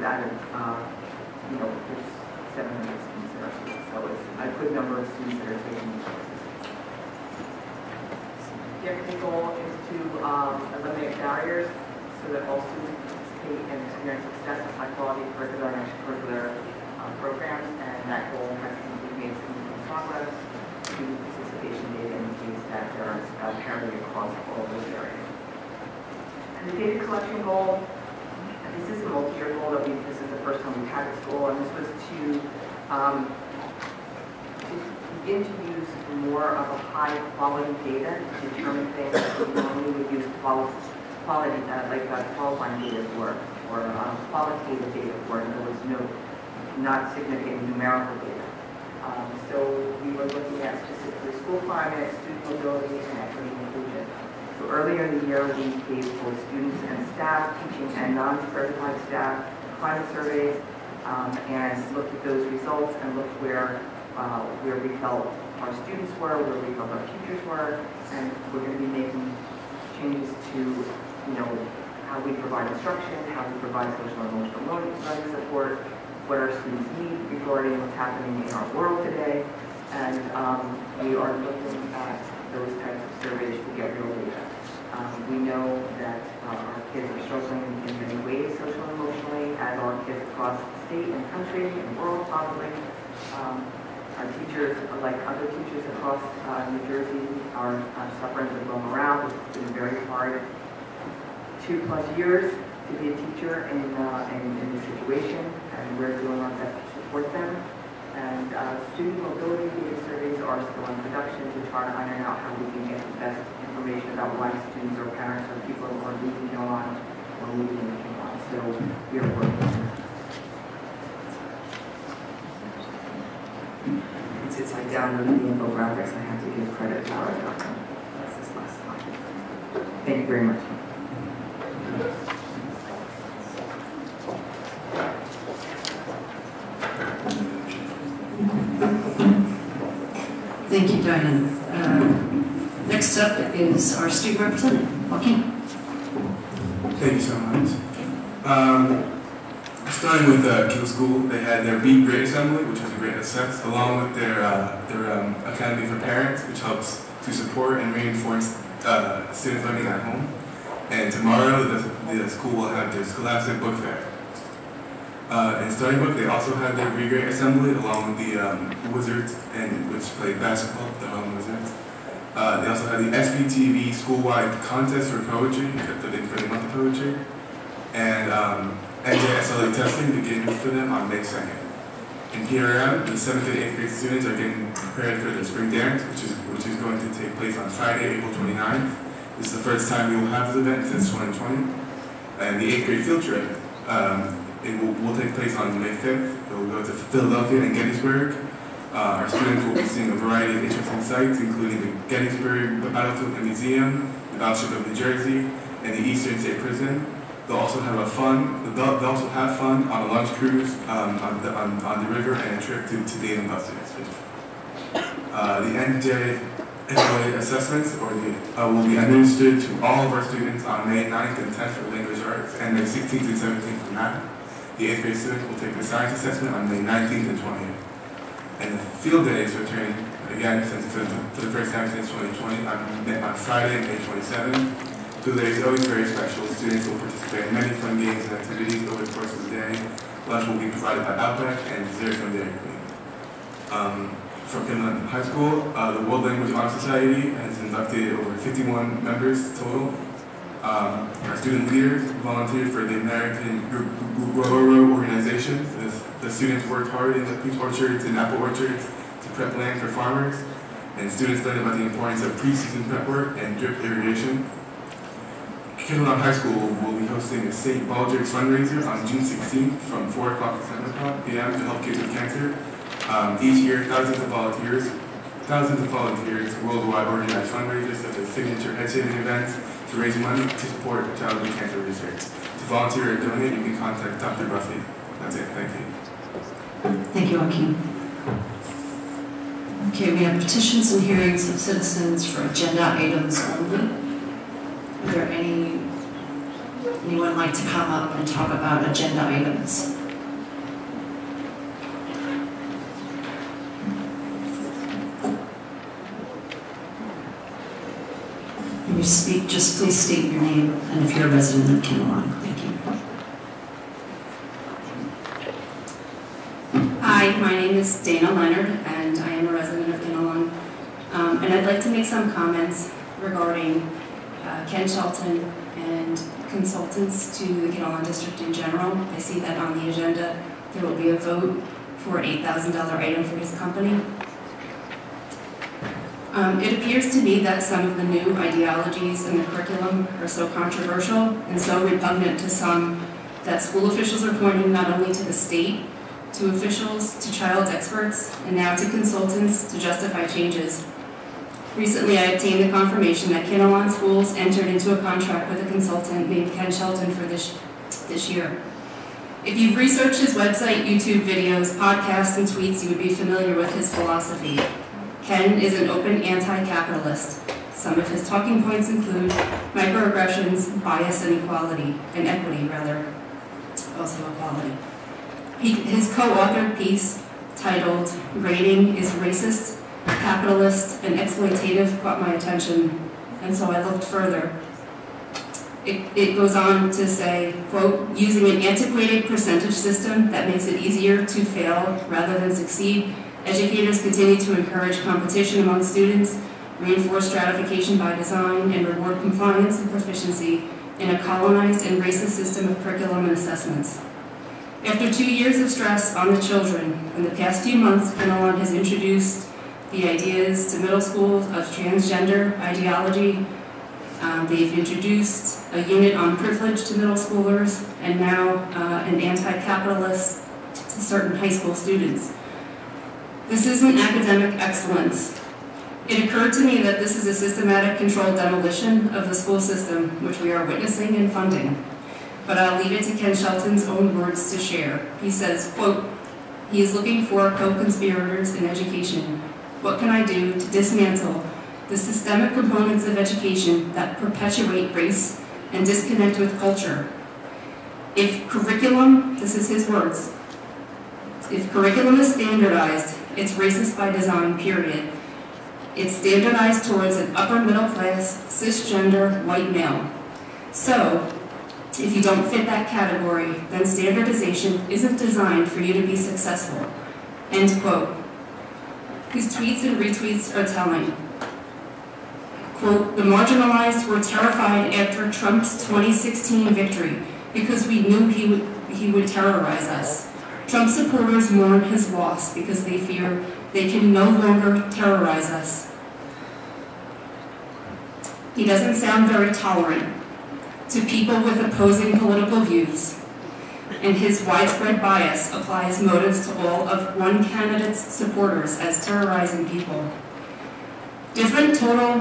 added, there's 700 students in our school, so it's a good number of students that are taking these courses. The academic goal is to eliminate barriers so that all students participate and experience success in high-quality curricular and extracurricular programs, and that goal has made significant progress. Student participation data indicates that there are parity across all those areas. And the data collection goal, this is a multi-year goal that this is the first time we've had this goal, and this was to begin to use more of a high-quality data to determine things that we normally would use quality data, like qualifying data for, or qualitative data for, and there was not significant numerical data. So we were looking at specifically school climate, student mobility, and equity and inclusion. So earlier in the year, we gave both students and staff, teaching and non-certified staff, climate surveys, and looked at those results and looked where we felt our students were, where we felt our teachers were, and we're going to be making changes to, how we provide instruction, how we provide social and emotional learning support, what our students need regarding what's happening in our world today, and we are looking at those types of surveys to get real data. We know that our kids are struggling in many ways, socially and emotionally, as are kids across the state and country and world probably. Our teachers, like other teachers across New Jersey, are suffering with low morale. It's been very hard 2+ years to be a teacher in this situation, and we're doing our best to support them. And student mobility data surveys are still in production to try to iron out how we can get the best information about why students or parents or people are leaving on or leaving on. So we are working on that. Since I downloaded the infographics, I have to give credit to our document. That's this last slide. Thank you very much. Thank you, Diane. Next up is our student representative, Joaquin. Thank you so much. Starting with Kimball School, they had their B grade assembly, which was a great success, along with their Academy for Parents, which helps to support and reinforce students learning at home. And tomorrow, the school will have their Scholastic Book Fair. In Starting Book, they also had their B grade assembly, along with the Wizards, which played basketball, the Harlem Wizards. They also had the SBTV school-wide contest for poetry, for the month of poetry. And NJSLA testing begins for them on May 2nd. In PRM, the 7th and 8th grade students are getting prepared for their spring dance, which is going to take place on Friday, April 29th. This is the first time we will have this event since 2020. And the 8th grade field trip, it will take place on May 5th. It will go to Philadelphia and Gettysburg. Our students will be seeing a variety of interesting sites, including the Gettysburg Battlefield and Museum, the Battleship of New Jersey, and the Eastern State Prison. They'll also have fun on a lunch cruise on the river and a trip to Dave & Buster's. The NJSLA assessments will be administered to all of our students on May 9th and 10th for language arts and May 16th and 17th for math. The 8th grade students will take the science assessment on May 19th and 20th. And the field day is returning again for the first time since 2020 on Friday, May 27th. Field day is always very special. Students will participate in many fun games and activities over the course of the day. Lunch will be provided by Outback and dessert from Dairy Queen. From Finland High School, the World Language Honor Society has inducted over 51 members total. Our student leaders volunteered for the American Guerrero organization. The students worked hard in the peach orchards and apple orchards to prep land for farmers, and students learned about the importance of pre-season prep work and drip irrigation. Kittledown High School will be hosting a St. Baldrick's fundraiser on June 16th from 4 o'clock to 7 o'clock p.m. to help kids with cancer. Each year, thousands of volunteers worldwide organize fundraisers such as signature head-shaving events to raise money to support childhood cancer research. To volunteer or donate, you can contact Dr. Buffy. That's it. Thank you. Thank you, Joaquin. Okay, we have petitions and hearings of citizens for agenda items only. Are there any Anyone like to come up and talk about agenda items? When you speak, just please state your name and if you're a resident of Kinnelon. Thank you. Hi, my name is Dana Leonard, and I am a resident of Kinnelon. And I'd like to make some comments regarding Ken Shelton and consultants to the Kinnelon District in general. I see that on the agenda there will be a vote for an $8,000 item for his company. It appears to me that some of the new ideologies in the curriculum are so controversial and so repugnant to some that school officials are pointing not only to the state, to officials, to child experts, and now to consultants to justify changes. Recently, I obtained the confirmation that Kinnelon Schools entered into a contract with a consultant named Ken Shelton for this year. If you've researched his website, YouTube videos, podcasts, and tweets, you would be familiar with his philosophy. Ken is an open anti-capitalist. Some of his talking points include microaggressions, bias, and equity, also equality. His co-authored piece, titled "Grading is Racist, Capitalist, and Exploitative," caught my attention, and so I looked further. It goes on to say, quote, "Using an antiquated percentage system that makes it easier to fail rather than succeed, educators continue to encourage competition among students, reinforce stratification by design, and reward compliance and proficiency in a colonized and racist system of curriculum and assessments. After 2 years of stress on the children, in the past few months, Kinnelon has introduced the ideas to middle schools of transgender ideology. They've introduced a unit on privilege to middle schoolers, and now an anti-capitalist to certain high school students. This isn't academic excellence. It occurred to me that this is a systematic controlled demolition of the school system, which we are witnessing and funding. But I'll leave it to Ken Shelton's own words to share. He says, quote, "He is looking for co-conspirators in education. What can I do to dismantle the systemic components of education that perpetuate race and disconnect with culture? If curriculum," this is his words, "if curriculum is standardized, it's racist by design, period. It's standardized towards an upper middle class, cisgender, white male. So, if you don't fit that category, then standardization isn't designed for you to be successful." End quote. His tweets and retweets are telling. Quote, "The marginalized were terrified after Trump's 2016 victory because we knew he would terrorize us. Trump supporters mourn his loss because they fear they can no longer terrorize us." He doesn't sound very tolerant to people with opposing political views, and his widespread bias applies motives to all of one candidate's supporters as terrorizing people. Different total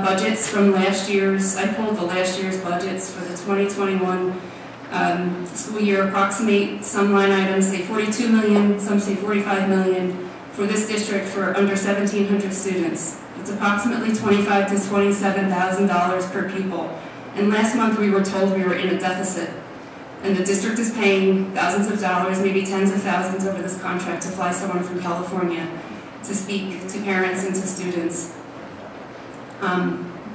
budgets from last year's, I pulled the last year's budgets for the 2021 school year approximate some line items, say 42 million, some say 45 million for this district for under 1,700 students. It's approximately $25,000 to $27,000 per pupil. And last month we were told we were in a deficit. And the district is paying thousands of dollars, maybe tens of thousands over this contract to fly someone from California to speak to parents and to students.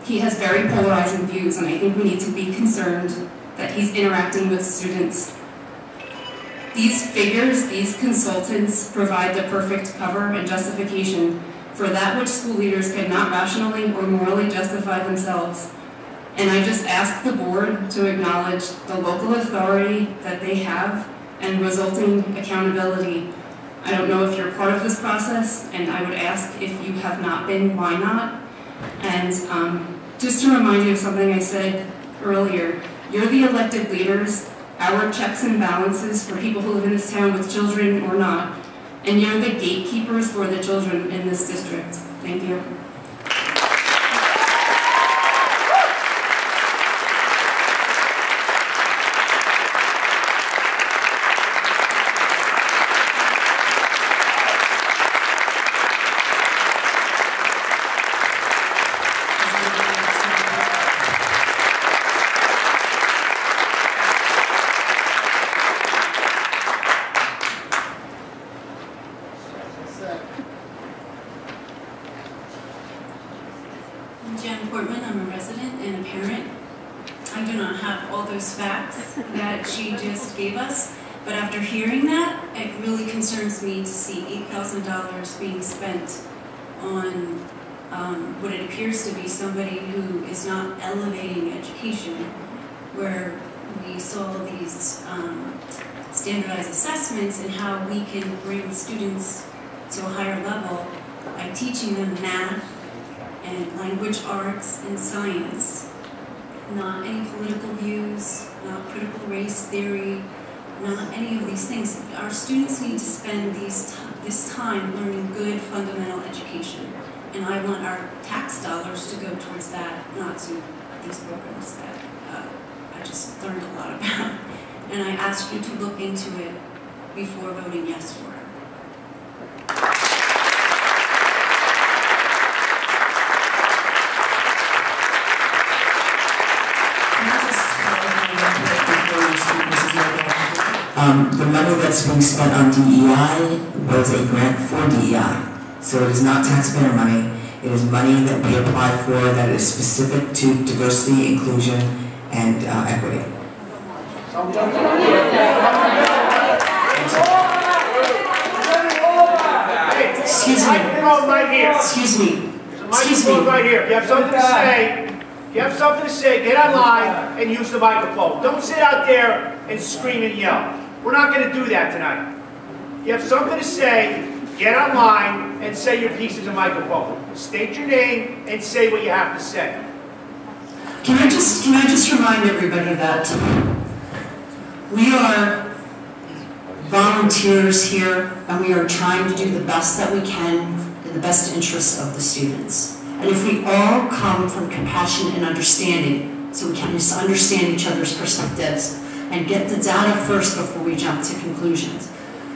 He has very polarizing views, and I think we need to be concerned that he's interacting with students. These figures, these consultants, provide the perfect cover and justification for that which school leaders cannot rationally or morally justify themselves. And I just ask the board to acknowledge the local authority that they have and resulting accountability. I don't know if you're part of this process, and I would ask if you have not been, why not? And just to remind you of something I said earlier, you're the elected leaders, our checks and balances for people who live in this town with children or not, and you're the gatekeepers for the children in this district. Thank you. facts that she just gave us. But after hearing that, it really concerns me to see $8,000 being spent on what it appears to be somebody who is not elevating education, where we saw these standardized assessments and how we can bring students to a higher level by teaching them math and language arts and science, not any political views, not critical race theory, not any of these things. Our students need to spend this time learning good fundamental education. And I want our tax dollars to go towards that, not to these programs that I just learned a lot about. And I ask you to look into it before voting yes for it. The money that's being spent on DEI was a grant for DEI. So it is not taxpayer money. It is money that we apply for that is specific to diversity, inclusion, and equity. Excuse me. Right here. Excuse me. Excuse me. Right here. If you have something to say, get online and use the microphone. Don't sit out there and scream and yell. We're not going to do that tonight. If you have something to say, get online and say your piece in the microphone. State your name and say what you have to say. Can I just remind everybody that we are volunteers here and we are trying to do the best that we can in the best interests of the students. And if we all come from compassion and understanding, so we can just understand each other's perspectives and get the data first before we jump to conclusions.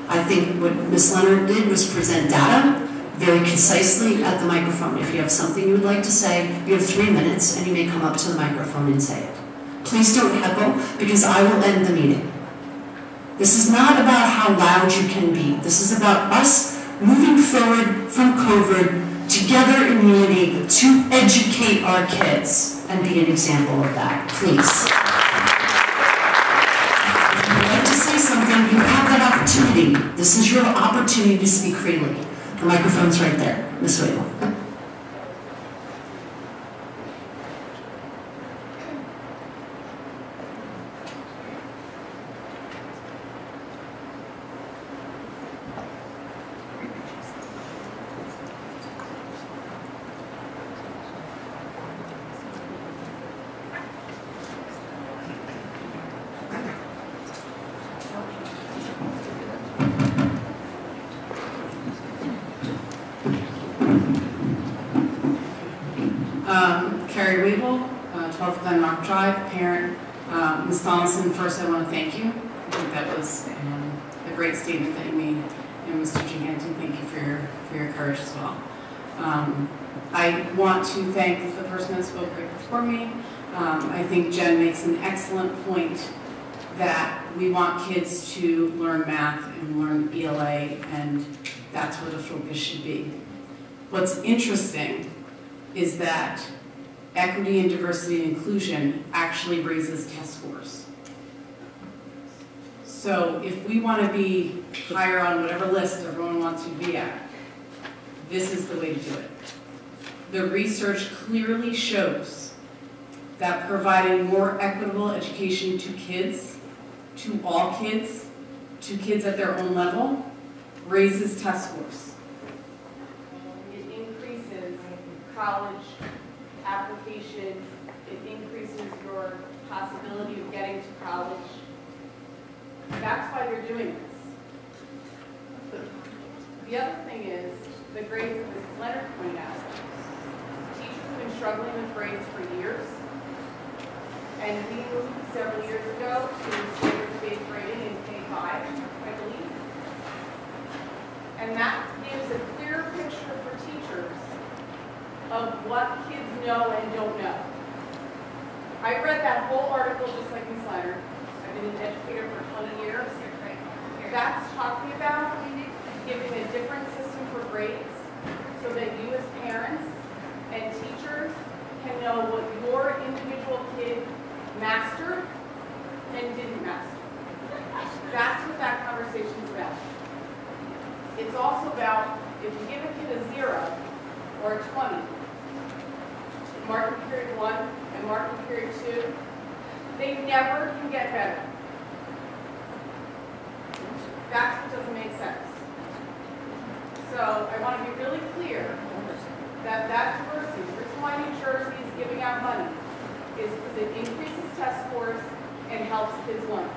I think what Ms. Leonard did was present data very concisely at the microphone. If you have something you would like to say, you have 3 minutes and you may come up to the microphone and say it. Please don't heckle because I will end the meeting. This is not about how loud you can be. This is about us moving forward from COVID together in unity to educate our kids and be an example of that. Please. If you would like to say something, you have that opportunity. This is your opportunity to speak freely. The microphone's right there. Ms. Whalen. Carrie Weeble, 12th Glenrock Drive, parent. Ms. Donaldson, first I want to thank you. I think that was a great statement that you made. And Mr. Giganti, thank you for your courage as well. I want to thank the person that spoke right before me. I think Jen makes an excellent point that we want kids to learn math and learn ELA, and that's where the focus should be. What's interesting is that equity and diversity and inclusion actually raises test scores. So if we want to be higher on whatever list everyone wants to be at, this is the way to do it. The research clearly shows that providing more equitable education to kids, to all kids, to kids at their own level, raises test scores. It increases college application, it increases your possibility of getting to college. That's why they're doing this. The other thing is, the grades that Mrs. Leonard pointed out. Teachers have been struggling with grades for years, and we moved several years ago to standards-based grading in K-5, I believe. And that gives a clear picture for teachers of what kids know and don't know. I read that whole article just like Ms. Leonard. I've been an educator for 20 years. That's talking about giving a different system for grades so that you as parents and teachers can know what your individual kid mastered and didn't master. That's what that conversation's about. It's also about if you give a kid a 0 or a 20, in marking period 1 and marking period 2, they never can get better. That's what doesn't make sense. So I want to be really clear that that diversity, the reason why New Jersey is giving out money is because it increases test scores and helps kids learn.